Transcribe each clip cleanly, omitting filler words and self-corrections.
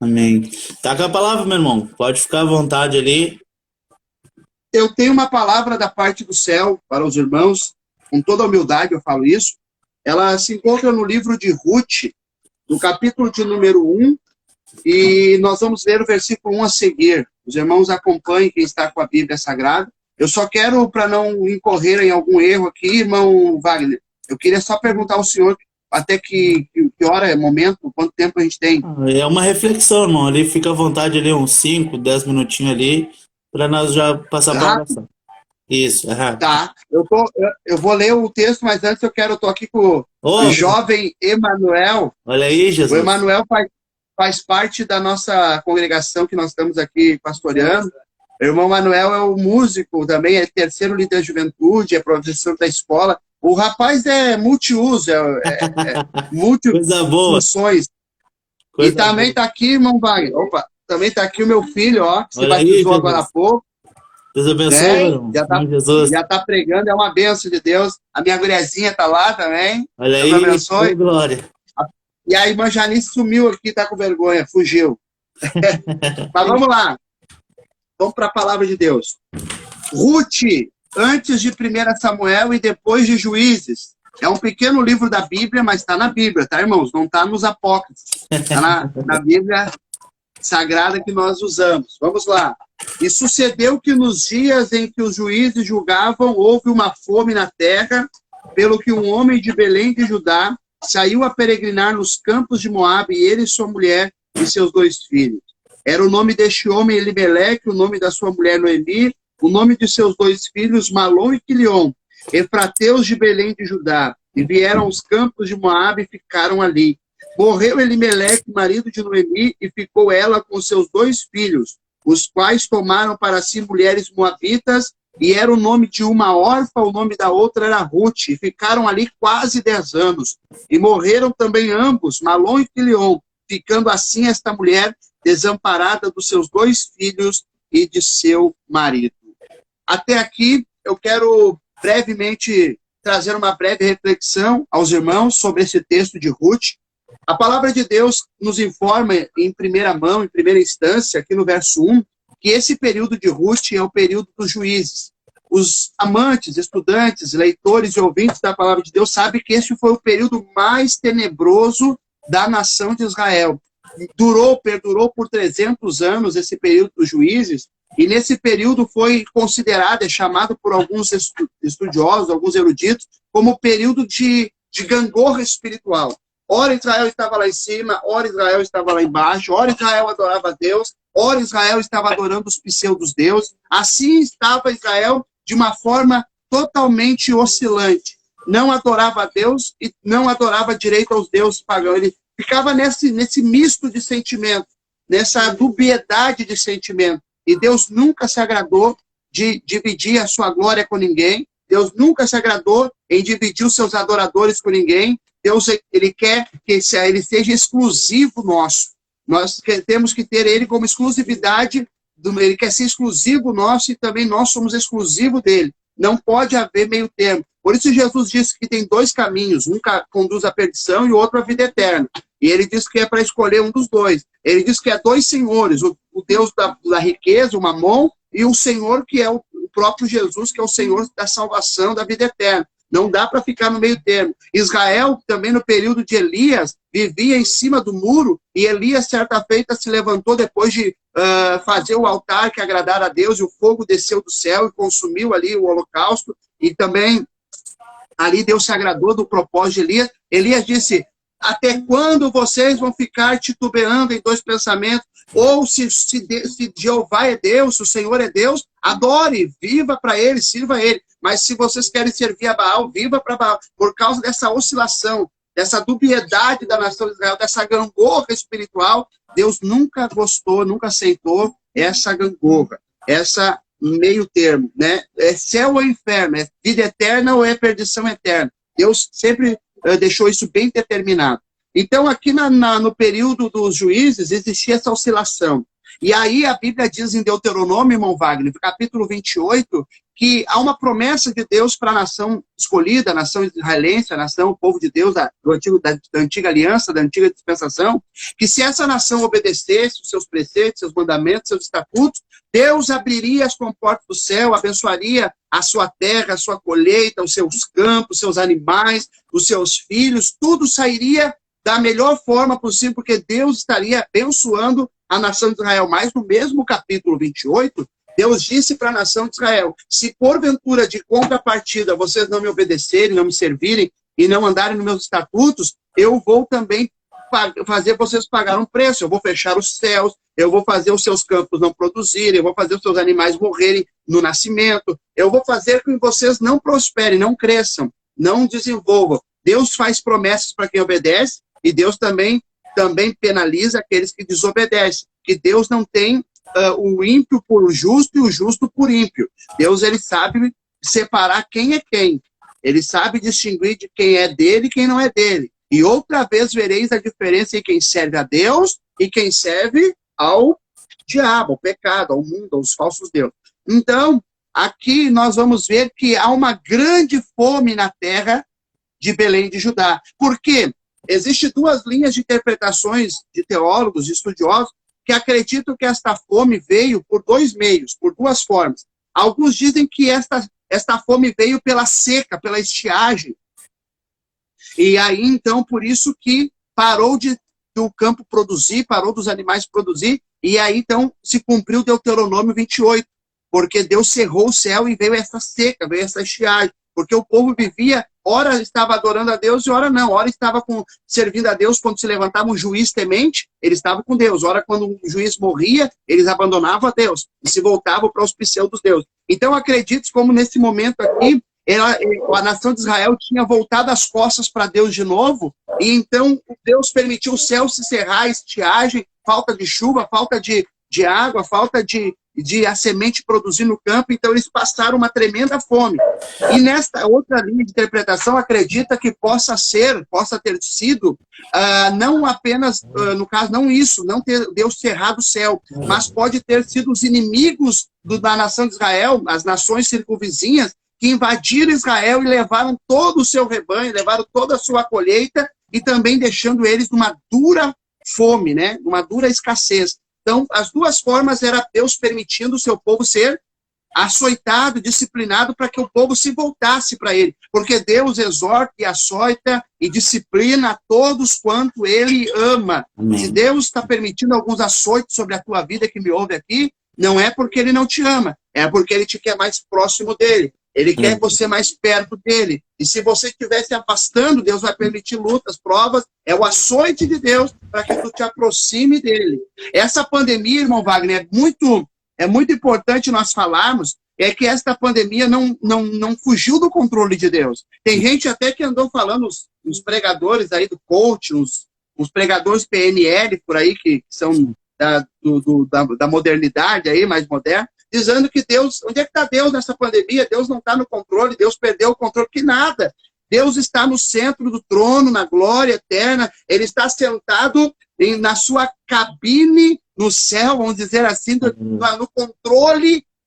Amém. Tá com a palavra, meu irmão. Pode ficar à vontade ali. Eu tenho uma palavra da parte do céu para os irmãos, com toda a humildade eu falo isso. Ela se encontra no livro de Ruth, no capítulo de número 1, e nós vamos ler o versículo 1 a seguir. Os irmãos acompanhem quem está com a Bíblia Sagrada. Eu só quero, para não incorrer em algum erro aqui, irmão Wagner, eu queria só perguntar ao senhor até que hora é momento, quanto tempo a gente tem. É uma reflexão, irmão. Ali fica à vontade ali uns 5, 10 minutinhos ali, para nós já passar para a Rápido, oração. Isso, é rápido. tá? Eu vou ler o texto, mas antes eu tô aqui com o Ô, jovem Emanuel. olha aí, O Jesus. Emanuel faz parte da nossa congregação que nós estamos aqui pastoreando. O irmão Manuel é o músico também, é terceiro líder de juventude, é professor da escola. O rapaz é multiuso, é Coisa boa, multifunções. E coisa também boa. está aqui, irmão Wagner. Opa, também está aqui o meu filho, ó, que se Olha aí, batizou agora há Jesus. pouco, Deus abençoe, meu né? irmão. Em nome de Jesus. Já tá pregando, é uma bênção de Deus. A minha guriazinha tá lá também. Olha Deus aí, ô abençoe. glória. E a irmã Janice sumiu aqui, tá com vergonha, fugiu. Mas vamos lá, vamos para a palavra de Deus. Ruth, antes de 1 Samuel e depois de Juízes. É um pequeno livro da Bíblia, mas está na Bíblia, tá, irmãos? Não está nos apócrifos. Está na Bíblia Sagrada que nós usamos. Vamos lá. E sucedeu que nos dias em que os juízes julgavam, houve uma fome na terra, pelo que um homem de Belém de Judá saiu a peregrinar nos campos de Moabe, e ele, sua mulher e seus 2 filhos. Era o nome deste homem Elimeleque, o nome da sua mulher Noemi, o nome de seus 2 filhos Malom e Quilion, efrateus de Belém de Judá, e vieram aos campos de Moabe e ficaram ali. Morreu Elimeleque, marido de Noemi, e ficou ela com seus 2 filhos, os quais tomaram para si mulheres moabitas, e era o nome de uma órfã, o nome da outra era Ruth, e ficaram ali quase 10 anos. E morreram também ambos, Malom e Quilion, ficando assim esta mulher desamparada dos seus 2 filhos e de seu marido. Até aqui, eu quero brevemente trazer uma breve reflexão aos irmãos sobre esse texto de Ruth. A palavra de Deus nos informa em primeira mão, em primeira instância, aqui no verso 1, que esse período de Ruth é o período dos juízes. Os amantes, estudantes, leitores e ouvintes da palavra de Deus sabem que esse foi o período mais tenebroso da nação de Israel. Perdurou por 300 anos esse período dos juízes, e nesse período foi considerado, é chamado por alguns estudiosos, alguns eruditos, como o período de gangorra espiritual. Ora Israel estava lá em cima, ora Israel estava lá embaixo, ora Israel adorava a Deus, ora Israel estava adorando os pseudos deuses. Assim estava Israel de uma forma totalmente oscilante. Não adorava a Deus e não adorava direito aos deuses pagãos. Ele ficava nesse misto de sentimento, nessa dubiedade de sentimento. E Deus nunca se agradou de dividir a sua glória com ninguém. Deus nunca se agradou em dividir os seus adoradores com ninguém. Deus, ele quer que ele seja exclusivo nosso. Nós temos que ter ele como exclusividade, ele quer ser exclusivo nosso e também nós somos exclusivo dele. Não pode haver meio termo. Por isso Jesus disse que tem 2 caminhos, um conduz à perdição e o outro à vida eterna. E ele diz que é para escolher um dos 2. Ele diz que há 2 senhores, o Deus da riqueza, o Mamon, e o Senhor que é o próprio Jesus, que é o Senhor da salvação, da vida eterna. Não dá para ficar no meio termo. Israel, também no período de Elias, vivia em cima do muro, e Elias, certa feita, se levantou depois de fazer o altar que agradara a Deus, e o fogo desceu do céu e consumiu ali o holocausto, e também ali Deus se agradou do propósito de Elias. Elias disse: até quando vocês vão ficar titubeando em 2 pensamentos? Ou se Jeová é Deus, se o Senhor é Deus, adore, viva para ele, sirva a ele. Mas se vocês querem servir a Baal, viva para Baal. Por causa dessa oscilação, dessa dubiedade da nação de Israel, dessa gangorra espiritual, Deus nunca gostou, nunca aceitou essa gangorra, essa meio termo, né? É céu ou inferno, é vida eterna ou é perdição eterna. Deus sempre deixou isso bem determinado. Então, aqui no período dos juízes, existia essa oscilação. E aí a Bíblia diz em Deuteronômio, irmão Wagner, capítulo 28, que há uma promessa de Deus para a nação escolhida, a nação israelense, a nação, o povo de Deus da antiga aliança, da antiga dispensação, que se essa nação obedecesse os seus preceitos, seus mandamentos, seus estatutos, Deus abriria as comportas do céu, abençoaria a sua terra, a sua colheita, os seus campos, seus animais, os seus filhos, tudo sairia da melhor forma possível, porque Deus estaria abençoando a nação de Israel. Mas no mesmo capítulo 28, Deus disse para a nação de Israel, se porventura de contrapartida vocês não me obedecerem, não me servirem e não andarem nos meus estatutos, eu vou também fazer vocês pagar um preço, eu vou fechar os céus, eu vou fazer os seus campos não produzirem, eu vou fazer os seus animais morrerem no nascimento, eu vou fazer com que vocês não prosperem, não cresçam, não desenvolvam. Deus faz promessas para quem obedece e Deus também penaliza aqueles que desobedecem, que Deus não tem o ímpio por justo e o justo por ímpio. Deus, ele sabe separar quem é quem. Ele sabe distinguir de quem é dele e quem não é dele. E outra vez vereis a diferença em quem serve a Deus e quem serve ao diabo, ao pecado, ao mundo, aos falsos deuses. Então, aqui nós vamos ver que há uma grande fome na terra de Belém de Judá. Por quê? Existem duas linhas de interpretações de teólogos, de estudiosos, que acreditam que esta fome veio por dois meios, por duas formas. Alguns dizem que esta fome veio pela seca, pela estiagem. E aí, então, por isso que parou do campo produzir, parou dos animais produzir, e aí, então, se cumpriu Deuteronômio 28, porque Deus cerrou o céu e veio essa seca, veio essa estiagem, porque o povo vivia, ora estava adorando a Deus e ora não, ora estava servindo a Deus quando se levantava um juiz temente, ele estava com Deus, ora quando um juiz morria, eles abandonavam a Deus e se voltavam para os pseudos deuses. Então acredito como nesse momento aqui, a nação de Israel tinha voltado as costas para Deus de novo, e então Deus permitiu o céu se cerrar, estiagem, falta de chuva, falta de água, falta de a semente produzir no campo, então eles passaram uma tremenda fome. E nesta outra linha de interpretação, acredita que possa ter sido, não apenas, no caso, não isso, não ter Deus cerrado o céu, mas pode ter sido os inimigos da nação de Israel, as nações circunvizinhas, que invadiram Israel e levaram todo o seu rebanho, levaram toda a sua colheita, e também deixando eles numa dura fome, né? Numa dura escassez. Então, as duas formas era Deus permitindo o seu povo ser açoitado, disciplinado, para que o povo se voltasse para ele. Porque Deus exorta e açoita e disciplina a todos quanto ele ama. Amém. Se Deus está permitindo alguns açoites sobre a tua vida que me ouve aqui, não é porque ele não te ama, é porque ele te quer mais próximo dele. Ele quer você mais perto dele. E se você estiver se afastando, Deus vai permitir lutas, provas. É o açoite de Deus para que tu te aproxime dele. Essa pandemia, irmão Wagner, é muito importante nós falarmos, é que esta pandemia não fugiu do controle de Deus. Tem gente até que andou falando, os pregadores aí do coach, os pregadores PNL por aí, que são da modernidade aí, mais moderna, dizendo que Deus, onde é que está Deus nessa pandemia? Deus não está no controle, Deus perdeu o controle, que nada. Deus está no centro do trono, na glória eterna, ele está sentado na sua cabine no céu, vamos dizer assim,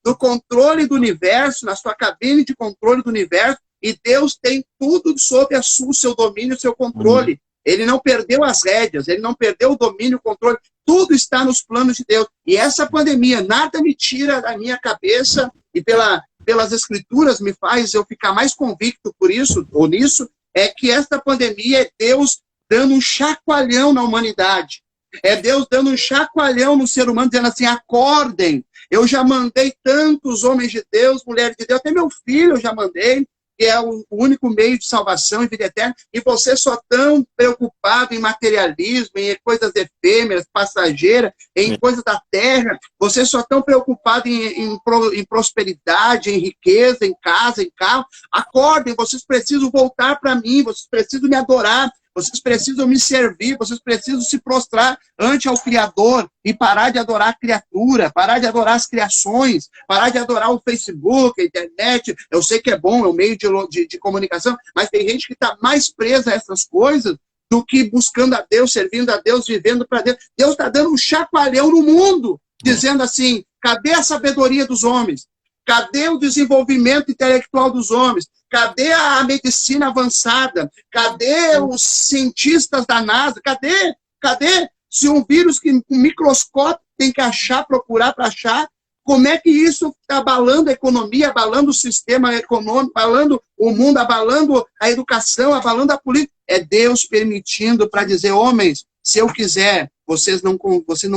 no controle do universo, na sua cabine de controle do universo, e Deus tem tudo sob o seu domínio, o seu controle. Ele não perdeu as rédeas, ele não perdeu o domínio, o controle, tudo está nos planos de Deus. E essa pandemia, nada me tira da minha cabeça, e pelas escrituras me faz eu ficar mais convicto por isso, ou nisso, é que esta pandemia é Deus dando um chacoalhão na humanidade. É Deus dando um chacoalhão no ser humano, dizendo assim, acordem, eu já mandei tantos homens de Deus, mulheres de Deus, até meu filho eu já mandei, que é o único meio de salvação e vida eterna, e você só tão preocupado em materialismo, em coisas efêmeras, passageiras, em coisas da terra, você só tão preocupado em prosperidade, em riqueza, em casa, em carro. Acordem, vocês precisam voltar para mim, vocês precisam me adorar, vocês precisam me servir, vocês precisam se prostrar ante ao Criador e parar de adorar a criatura, parar de adorar as criações, parar de adorar o Facebook, a internet. Eu sei que é bom, é um meio de comunicação, mas tem gente que está mais presa a essas coisas do que buscando a Deus, servindo a Deus, vivendo para Deus. Deus está dando um chacoalhão no mundo. dizendo assim, cadê a sabedoria dos homens? Cadê o desenvolvimento intelectual dos homens? Cadê a medicina avançada? Cadê os cientistas da NASA? Cadê? Cadê? Se um vírus que com microscópio tem que achar, procurar para achar, como é que isso está abalando a economia, abalando o sistema econômico, abalando o mundo, abalando a educação, abalando a política? É Deus permitindo para dizer, homens, se eu quiser, vocês não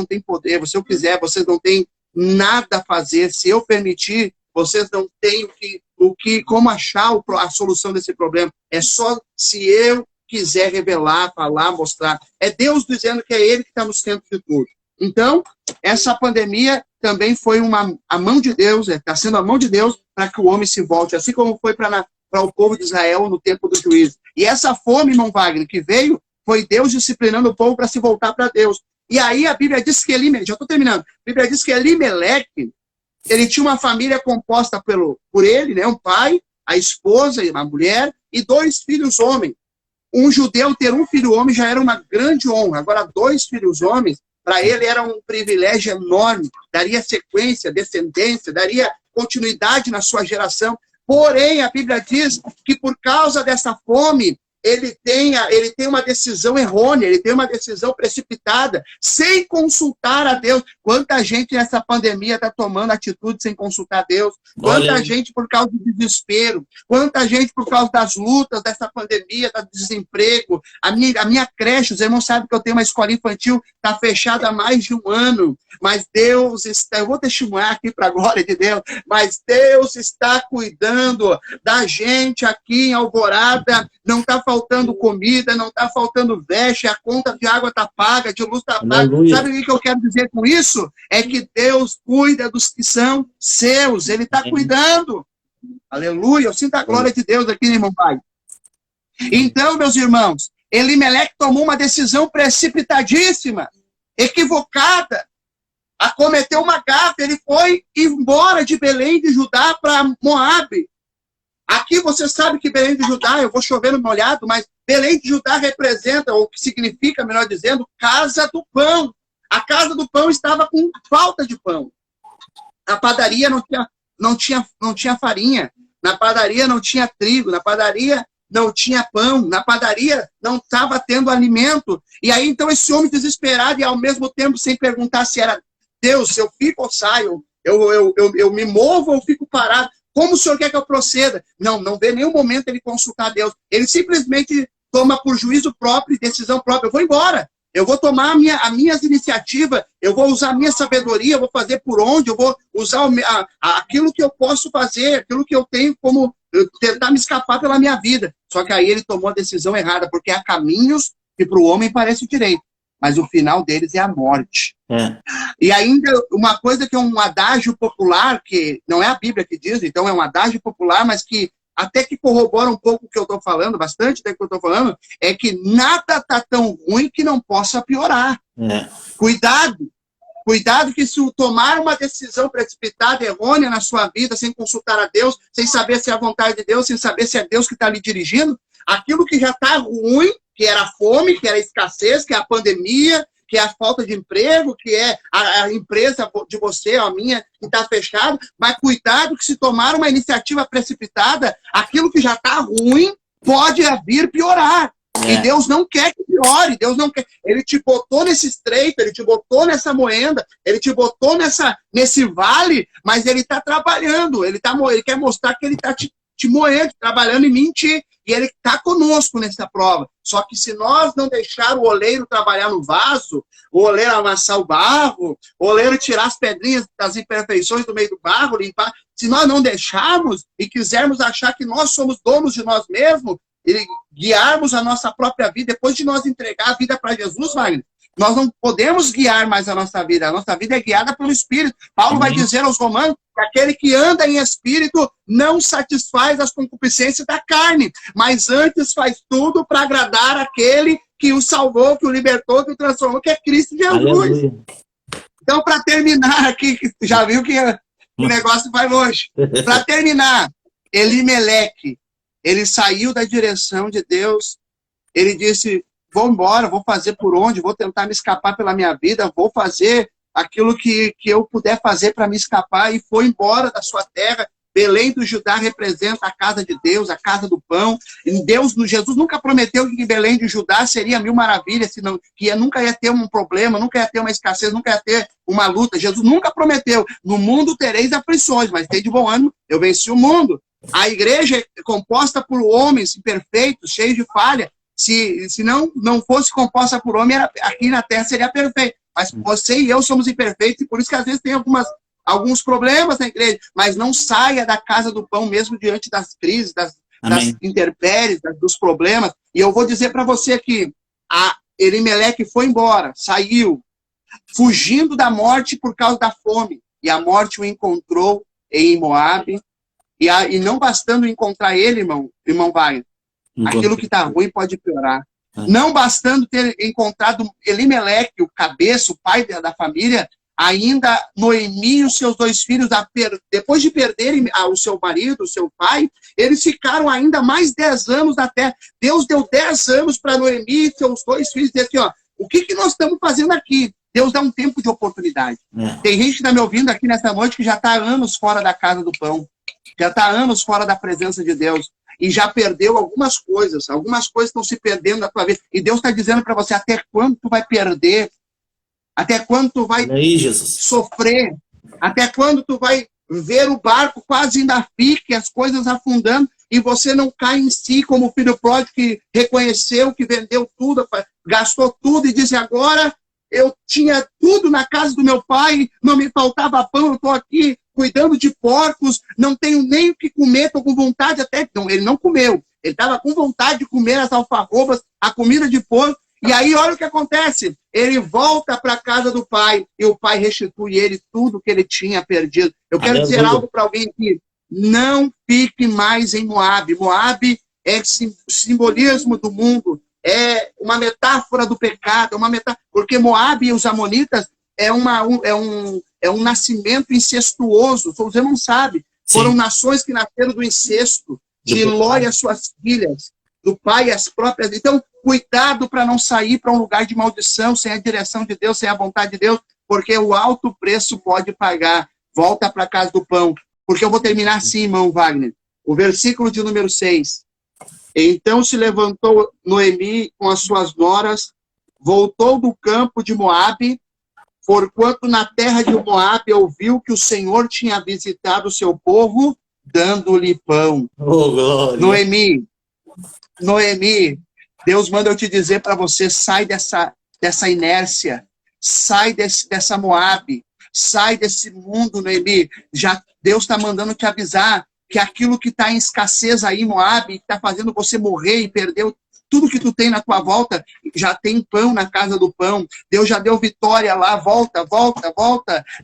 têm poder, se eu quiser, vocês não têm nada a fazer, se eu permitir, vocês não têm como achar a solução desse problema. É só se eu quiser revelar, falar, mostrar. É Deus dizendo que é Ele que está no centro de tudo. Então, essa pandemia também foi a mão de Deus, está sendo a mão de Deus para que o homem se volte, assim como foi para o povo de Israel no tempo do juízo. E essa fome, irmão Wagner, que veio, foi Deus disciplinando o povo para se voltar para Deus. E aí a Bíblia diz que Elimelec, já estou terminando, a Bíblia diz que Elimelec, ele tinha uma família composta por ele, né, um pai, a esposa, a mulher, e 2 filhos homens. Um judeu ter um filho homem já era uma grande honra. Agora, 2 filhos homens, para ele era um privilégio enorme. Daria sequência, descendência, daria continuidade na sua geração. Porém, a Bíblia diz que por causa dessa fome, ele tem uma decisão errônea, ele tem uma decisão precipitada, sem consultar a Deus. Quanta gente nessa pandemia está tomando atitude sem consultar a Deus? Quanta gente por causa do desespero? Quanta gente por causa das lutas dessa pandemia, do desemprego? A minha creche, os irmãos sabem que eu tenho uma escola infantil, está fechada há mais de 1 ano, mas Deus está, eu vou testemunhar aqui para a glória de Deus, mas Deus está cuidando da gente aqui em Alvorada, não está faltando comida, não está faltando veste, a conta de água está paga, de luz está paga. Aleluia. Sabe o que eu quero dizer com isso? É que Deus cuida dos que são seus, Ele está cuidando. Aleluia, eu sinto a glória de Deus aqui, irmão pai. Então, meus irmãos, Elimelec tomou uma decisão precipitadíssima, equivocada, acometeu uma gafe, ele foi embora de Belém de Judá para Moabe. Aqui você sabe que Belém de Judá, eu vou chover no molhado, mas Belém de Judá representa, ou que significa, melhor dizendo, casa do pão. A casa do pão estava com falta de pão. A padaria não tinha farinha. Na padaria não tinha trigo. Na padaria não tinha pão. Na padaria não estava tendo alimento. E aí, então, esse homem desesperado e, ao mesmo tempo, sem perguntar se era Deus, se eu fico ou saio, eu me movo ou fico parado. Como o senhor quer que eu proceda? Não vê nenhum momento ele consultar Deus. Ele simplesmente toma por juízo próprio e decisão própria. Eu vou embora. Eu vou tomar as minhas iniciativas. Eu vou usar a minha sabedoria. Eu vou fazer por onde. Eu vou usar aquilo que eu posso fazer. Aquilo que eu tenho como tentar me escapar pela minha vida. Só que aí ele tomou a decisão errada. Porque há caminhos que para o homem parecem direito. Mas o final deles é a morte. E ainda uma coisa que é um adágio popular, que não é a Bíblia que diz, então é um adágio popular, mas que até que corrobora um pouco o que eu estou falando, bastante do que eu estou falando, é que nada está tão ruim que não possa piorar. Cuidado que se tomar uma decisão precipitada, errônea na sua vida, sem consultar a Deus, sem saber se é a vontade de Deus, sem saber se é Deus que está lhe dirigindo, aquilo que já está ruim, que era a fome, que era a escassez, que é a pandemia, que é a falta de emprego, que é a empresa de você, a minha, que está fechada. Mas cuidado que se tomar uma iniciativa precipitada, aquilo que já está ruim pode vir piorar. E Deus não quer que piore, Deus não quer. Ele te botou nesse estreito, ele te botou nessa moenda, ele te botou nesse vale, mas ele está trabalhando, ele quer mostrar que ele está te moendo, trabalhando em mentir. E ele está conosco nessa prova. Só que se nós não deixar o oleiro trabalhar no vaso, o oleiro amassar o barro, o oleiro tirar as pedrinhas das imperfeições do meio do barro, limpar, se nós não deixarmos e quisermos achar que nós somos donos de nós mesmos, e guiarmos a nossa própria vida, depois de nós entregar a vida para Jesus, Wagner, nós não podemos guiar mais a nossa vida é guiada pelo Espírito. Paulo vai dizer aos Romanos que aquele que anda em Espírito não satisfaz as concupiscências da carne, mas antes faz tudo para agradar aquele que o salvou, que o libertou, que o transformou, que é Cristo Jesus. Aleluia. Então, para terminar aqui, já viu que o negócio vai longe. Para terminar, Elimelec, ele saiu da direção de Deus, ele disse: vou embora, vou fazer por onde, vou tentar me escapar pela minha vida, vou fazer aquilo que eu puder fazer para me escapar, e foi embora da sua terra. Belém do Judá representa a casa de Deus, a casa do pão. E Jesus nunca prometeu que em Belém de Judá seria mil maravilhas, senão, nunca ia ter um problema, nunca ia ter uma escassez, nunca ia ter uma luta. Jesus nunca prometeu: no mundo tereis aflições, mas tem de bom ânimo, eu venci o mundo. A igreja é composta por homens imperfeitos, cheios de falha. Se não fosse composta por homem, aqui na terra seria perfeito. Mas você e eu somos imperfeitos, e por isso que às vezes tem alguns problemas na igreja. Mas não saia da casa do pão mesmo diante das crises, das intempéries, dos problemas. E eu vou dizer para você que Elimeleque foi embora, saiu, fugindo da morte por causa da fome. E a morte o encontrou em Moabe. E não bastando encontrar ele, irmão Wagner, aquilo que está ruim pode piorar. Não bastando ter encontrado Elimeleque, o cabeça, o pai da família, ainda Noemi e os seus 2 filhos, depois de perderem o seu marido, o seu pai, eles ficaram ainda mais 10 anos na terra. Deus deu 10 anos para Noemi e seus 2 filhos, e disse assim, o que nós estamos fazendo aqui? Deus dá um tempo de oportunidade. Tem gente que está me ouvindo aqui nessa noite que já está há anos fora da casa do pão, já está há anos fora da presença de Deus, e já perdeu algumas coisas estão se perdendo na tua vida, e Deus está dizendo para você: até quando tu vai perder? Até quando tu vai sofrer? Até quando tu vai ver o barco quase indo a pique, as coisas afundando, e você não cai em si como o filho pródigo que reconheceu, que vendeu tudo, gastou tudo e disse: agora eu tinha tudo na casa do meu pai, não me faltava pão, eu estou aqui cuidando de porcos, não tenho nem o que comer, estou com vontade até... Não, ele não comeu, ele estava com vontade de comer as alfarrobas, a comida de porco, e aí olha o que acontece, ele volta para a casa do pai, e o pai restitui ele tudo que ele tinha perdido. Eu quero dizer algo para alguém aqui: não fique mais em Moabe. Moabe é simbolismo do mundo, é uma metáfora do pecado, porque Moabe e os amonitas é um nascimento incestuoso. Você não sabe. Sim. Foram nações que nasceram do incesto, de Ló e as suas filhas, do pai e as próprias. Então, cuidado para não sair para um lugar de maldição, sem a direção de Deus, sem a vontade de Deus, porque o alto preço pode pagar. Volta para a casa do pão. Porque eu vou terminar assim, irmão Wagner. O versículo de número 6. Então se levantou Noemi com as suas noras, voltou do campo de Moabe, porquanto na terra de Moabe ouviu que o Senhor tinha visitado o seu povo, dando-lhe pão. Oh, glória. Noemi, Deus manda eu te dizer para você: sai dessa inércia, sai dessa Moabe, sai desse mundo, Noemi. Deus está mandando te avisar que aquilo que está em escassez aí, Moabe, está fazendo você morrer e perder tudo que tu tem na tua volta, já tem pão na casa do pão. Deus já deu vitória lá. Volta.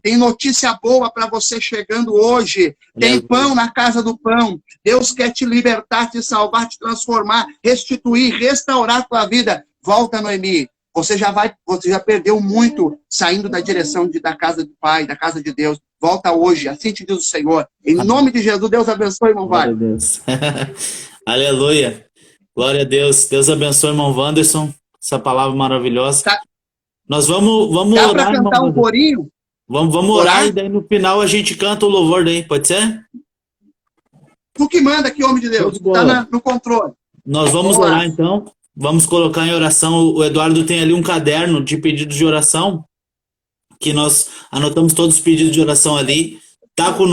Tem notícia boa para você chegando hoje. Tem pão na casa do pão. Deus quer te libertar, te salvar, te transformar, restituir, restaurar a tua vida. Volta, Noemi. Você já perdeu muito saindo da direção da casa do Pai, da casa de Deus. Volta hoje, assim te diz o Senhor. Em nome de Jesus, Deus abençoe, irmão Wagner. Aleluia. Glória a Deus. Deus abençoe, irmão Wanderson. Essa palavra maravilhosa. Nós vamos Dá orar. Dá para cantar um corinho? Vamos orar e daí no final a gente canta o louvor daí, pode ser? Tu que manda aqui, homem de Deus. Está no controle. Nós vamos orar então. Vamos colocar em oração. O Eduardo tem ali um caderno de pedidos de oração, que nós anotamos todos os pedidos de oração ali. Tá com o